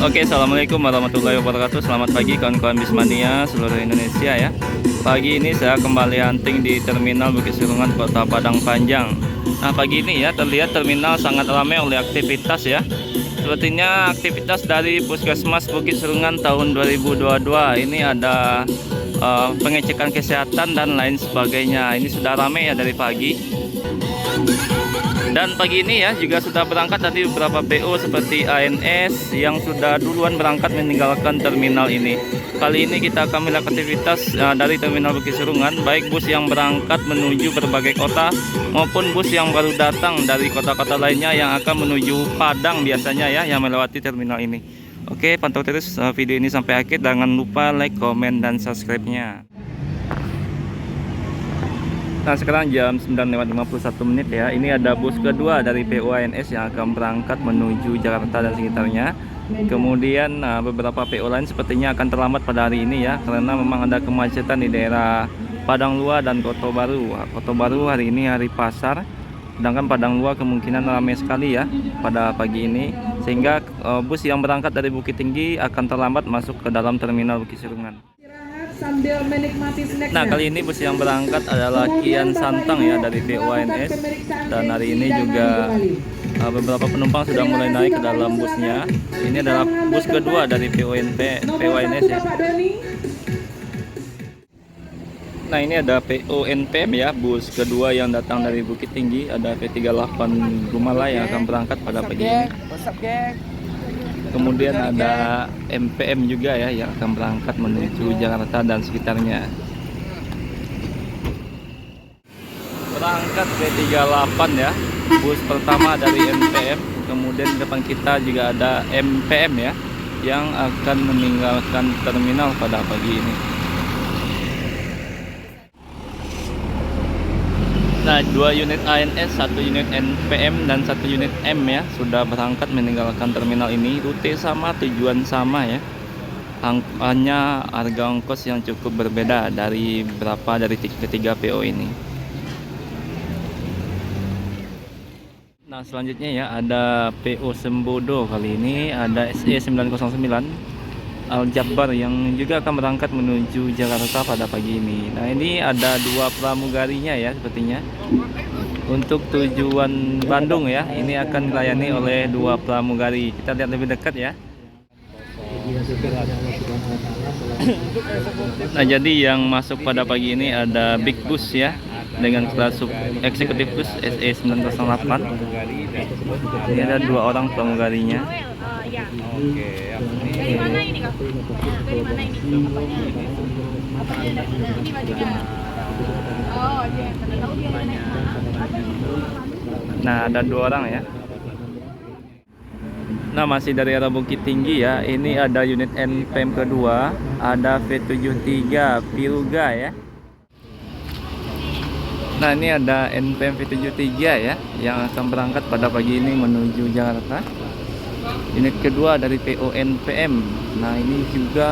Oke, assalamualaikum warahmatullahi wabarakatuh. Selamat pagi kawan-kawan Bismania seluruh Indonesia ya. Pagi ini saya kembali hunting di Terminal Bukit Serungan, Kota Padang Panjang. Nah, pagi ini ya terlihat terminal sangat ramai oleh aktivitas ya. Sepertinya aktivitas dari Puskesmas Bukit Serungan tahun 2022 ini ada pengecekan kesehatan dan lain sebagainya. Ini sudah ramai ya dari pagi. Dan pagi ini ya juga sudah berangkat tadi beberapa PO seperti ANS yang sudah duluan berangkat meninggalkan terminal ini. Kali ini kita akan melihat aktivitas dari Terminal Bukit Serungan, baik bus yang berangkat menuju berbagai kota maupun bus yang baru datang dari kota-kota lainnya yang akan menuju Padang biasanya ya, yang melewati terminal ini. Oke, pantau terus video ini sampai akhir. Jangan lupa like, komen, dan subscribe-nya. Nah, sekarang jam 9:51 ya. Ini ada bus kedua dari POANS yang akan berangkat menuju Jakarta dan sekitarnya. Kemudian beberapa PO lain sepertinya akan terlambat pada hari ini ya, karena memang ada kemacetan di daerah Padang Luar dan Kota Baru. Kota Baru hari ini hari pasar, sedangkan Padang Luar kemungkinan ramai sekali ya pada pagi ini, sehingga bus yang berangkat dari Bukit Tinggi akan terlambat masuk ke dalam Terminal Bukit Serungan. Sambil menikmati snacknya. Nah, kali ini bus yang berangkat adalah Kian Santang ya dari POANS, dan hari ini juga beberapa penumpang sudah mulai naik ke dalam busnya. Ini adalah bus kedua dari POANS ya. Nah, ini ada PONPM ya, bus kedua yang datang dari Bukit Tinggi. Ada P38 Gumala yang akan berangkat pada pagi ini. Kemudian ada MPM juga ya yang akan berangkat menuju Jakarta dan sekitarnya. Berangkat P38 ya, bus pertama dari MPM. Kemudian di depan kita juga ada MPM ya yang akan meninggalkan terminal pada pagi ini. Nah, 2 unit ANS, 1 unit NPM, dan 1 unit M ya sudah berangkat meninggalkan terminal ini. Rute sama, tujuan sama ya. Hanya harga ongkos yang cukup berbeda dari ketiga PO ini. Nah, selanjutnya ya ada PO Sembodo. Kali ini ada SE909 Al-Jabbar yang juga akan berangkat menuju Jakarta pada pagi ini. Nah, ini ada 2 pramugarinya ya sepertinya. Untuk tujuan Bandung ya, ini akan dilayani oleh 2 pramugari. Kita lihat lebih dekat ya. Nah, jadi yang masuk pada pagi ini ada Big Bus ya, dengan kelas eksekutif bus SE908. Ini ada 2 orang pramugarinya. Oke, dari mana ini Kak? Dari mana ini? Ini bajunya. Oh, dia. Tahu dia naik. Nah, ada 2 orang ya. Nah, masih dari arah Bukit Tinggi ya. Ini ada unit NPM kedua, ada V73 Pilga ya. Nah, ini ada NPM V73 ya yang akan berangkat pada pagi ini menuju Jakarta. Unit kedua dari PONPM. Nah, ini juga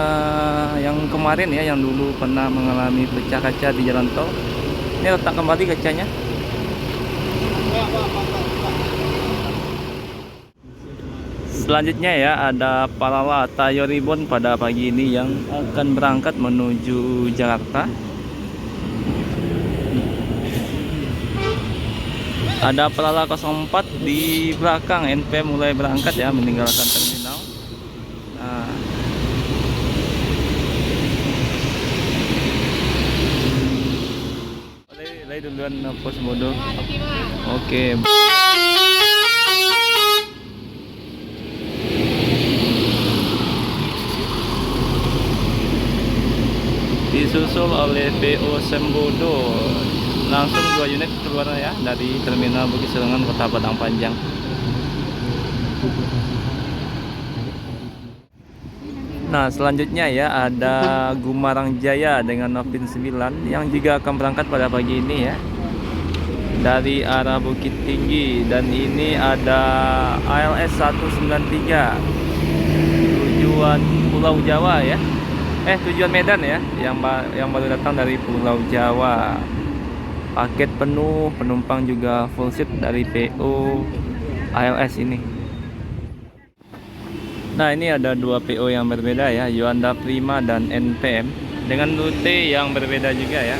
yang kemarin ya, yang dulu pernah mengalami pecah kaca di jalan tol. Ini letak kembali kacanya. Selanjutnya ya ada Palala Tayo Ribbon pada pagi ini yang akan berangkat menuju Jakarta. Ada Palala 04 di belakang NPM mulai berangkat ya meninggalkan terminal. Nah, lay duluan pos bodoh. Oke. Disusul oleh PO Sembodo. Langsung 2 unit keluar ya dari Terminal Bukit Serungan, Kota Padang Panjang. Nah, selanjutnya ya ada Gumarang Jaya dengan Novin 9 yang juga akan berangkat pada pagi ini ya dari arah Bukit Tinggi, dan ini ada ALS 193 tujuan Pulau Jawa ya. Tujuan Medan ya, yang baru datang dari Pulau Jawa. Paket penuh, penumpang juga full seat dari PO ALS ini. Nah, ini ada dua PO yang berbeda ya, Yuanda Prima dan NPM dengan rute yang berbeda juga ya.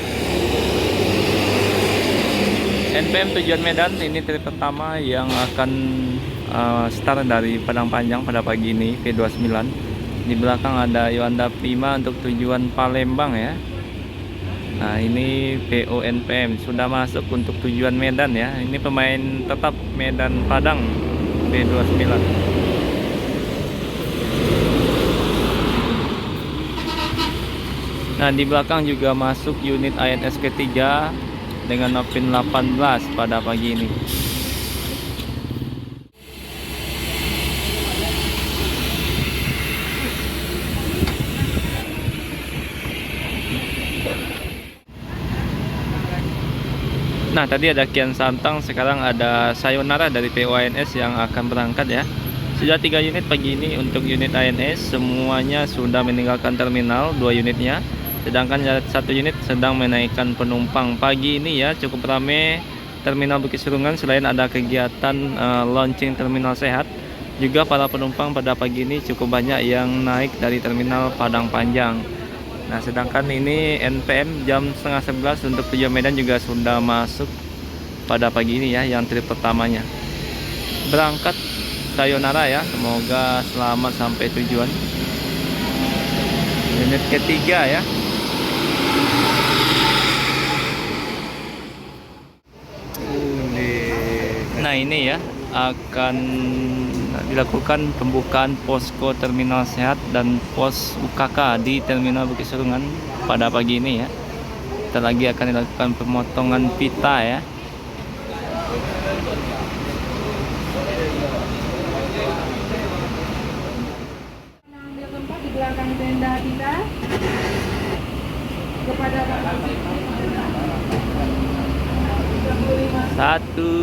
NPM tujuan Medan, ini trip pertama yang akan start dari Padang Panjang pada pagi ini, V29. Di belakang ada Yuanda Prima untuk tujuan Palembang ya. Nah, ini PO NPM sudah masuk untuk tujuan Medan ya. Ini pemain tetap Medan Padang V29. Nah, di belakang juga masuk unit INS ketiga dengan Novin 18 pada pagi ini. Nah, tadi ada Kian Santang, sekarang ada Sayonara dari POINS yang akan berangkat ya. Sudah 3 unit pagi ini untuk unit INS, semuanya sudah meninggalkan terminal, 2 unitnya. Sedangkan satu unit sedang menaikkan penumpang. Pagi ini ya cukup ramai terminal Bukit Serungan, selain ada kegiatan launching terminal sehat. Juga para penumpang pada pagi ini cukup banyak yang naik dari terminal Padang Panjang. Nah, sedangkan ini NPM jam setengah 11 untuk tujuan Medan juga sudah masuk pada pagi ini ya, yang trip pertamanya. Berangkat Sayonara ya, semoga selamat sampai tujuan. Unit ketiga ya. Nah, ini ya akan dilakukan pembukaan posko terminal sehat dan pos UKK di terminal Bukit Serungan pada pagi ini ya. Sebentar lagi akan dilakukan pemotongan pita ya. Ambil tempat di belakang tenda kita kepada Bapak Satu.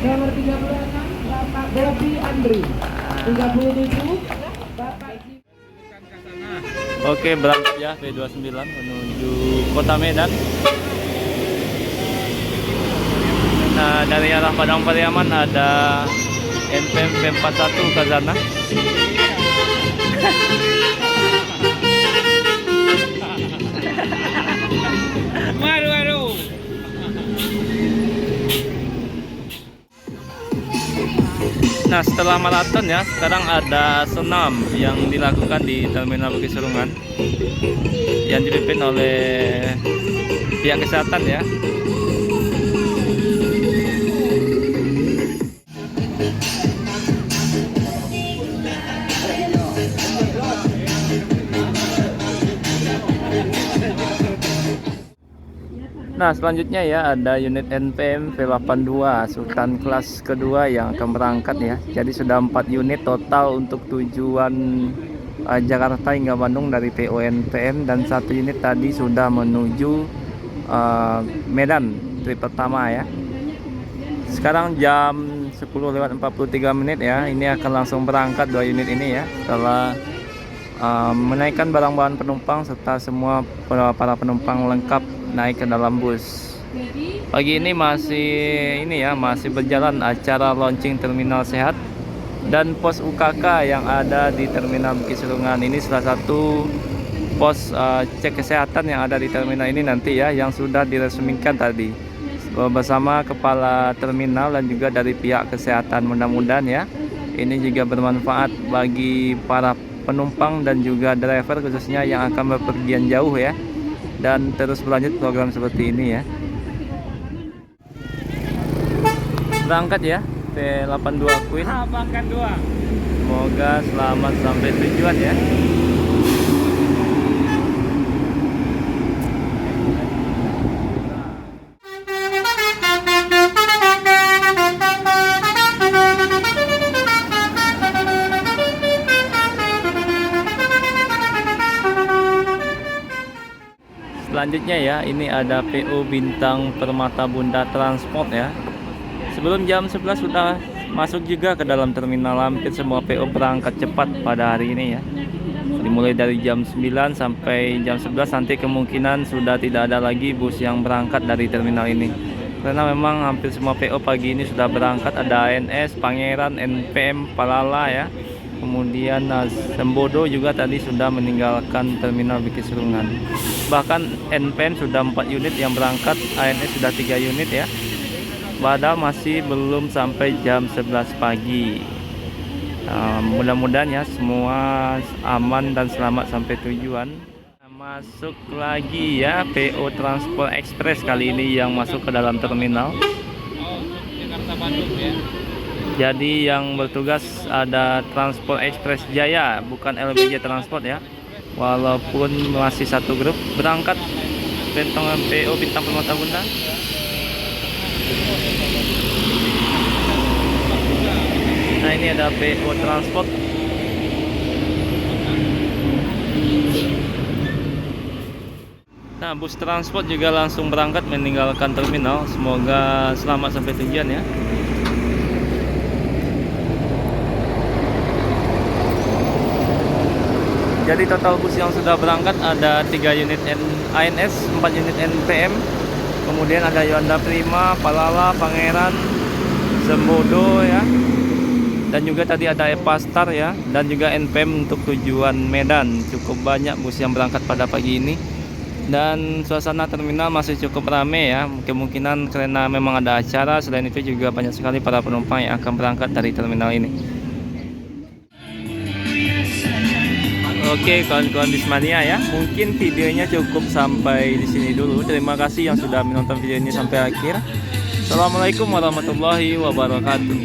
nomor 36 Bapak Bobi Andri, 37 Bapak Jim. Oke, berangkat ya V29 menuju Kota Medan. Nah, dari arah Padang Pariaman ada NPM P41 Kazana. Waduh. Nah, setelah maraton ya, sekarang ada senam yang dilakukan di Terminal Bukit Serungan yang dipimpin oleh pihak kesehatan ya. Nah, selanjutnya ya ada unit NPM V82 Sultan kelas kedua yang akan berangkat ya. Jadi sudah 4 unit total untuk tujuan Jakarta hingga Bandung dari PO NPM, dan 1 unit tadi sudah menuju Medan trip pertama ya. Sekarang jam 10:43 ya. Ini akan langsung berangkat 2 unit ini ya. Setelah menaikkan barang-barang penumpang serta semua para penumpang lengkap naik ke dalam bus. Pagi ini masih berjalan acara launching terminal sehat dan pos UKK yang ada di terminal Bukit Serungan. Ini salah satu pos cek kesehatan yang ada di terminal ini nanti ya, yang sudah diresmikan tadi bersama kepala terminal dan juga dari pihak kesehatan. Mudah-mudahan ya ini juga bermanfaat bagi para penumpang dan juga driver khususnya yang akan bepergian jauh ya, dan terus berlanjut program seperti ini ya. Berangkat ya P82 Queen. Makan 2. Semoga selamat sampai tujuan ya. Selanjutnya ya, ini ada PO Bintang Permata Bunda Transport ya. Sebelum jam 11 sudah masuk juga ke dalam terminal. Hampir semua PO berangkat cepat pada hari ini ya. Dimulai dari jam 9 sampai jam 11, nanti kemungkinan sudah tidak ada lagi bus yang berangkat dari terminal ini. karena memang hampir semua PO pagi ini sudah berangkat. Ada ANS, Pangeran, NPM, Palala ya. Kemudian Sembodo juga tadi sudah meninggalkan terminal Bukit Serungan. Bahkan NPM sudah 4 unit yang berangkat, ANS sudah 3 unit ya. Padahal masih belum sampai jam 11 pagi. Mudah-mudahan ya semua aman dan selamat sampai tujuan. Masuk lagi ya PO Transport Express kali ini yang masuk ke dalam terminal. Jakarta Bandung ya. Jadi yang bertugas ada Transport Express Jaya, bukan LBJ Transport ya. Walaupun masih satu grup berangkat dengan PO Bintang Permata Bunda. Nah ini ada PO Transport. Nah bus transport juga langsung berangkat meninggalkan terminal. Semoga selamat sampai tujuan ya. Jadi total bus yang sudah berangkat ada 3 unit ANS, 4 unit NPM, kemudian ada Yuanda Prima, Palala, Pangeran, Sembodo ya, dan juga tadi ada Epastar ya, dan juga NPM untuk tujuan Medan. Cukup banyak bus yang berangkat pada pagi ini, dan suasana terminal masih cukup ramai ya. Kemungkinan karena memang ada acara. Selain itu juga banyak sekali para penumpang yang akan berangkat dari terminal ini. Oke kawan-kawan Bismania ya, mungkin videonya cukup sampai di sini dulu. Terima kasih yang sudah menonton video ini sampai akhir. Assalamualaikum warahmatullahi wabarakatuh.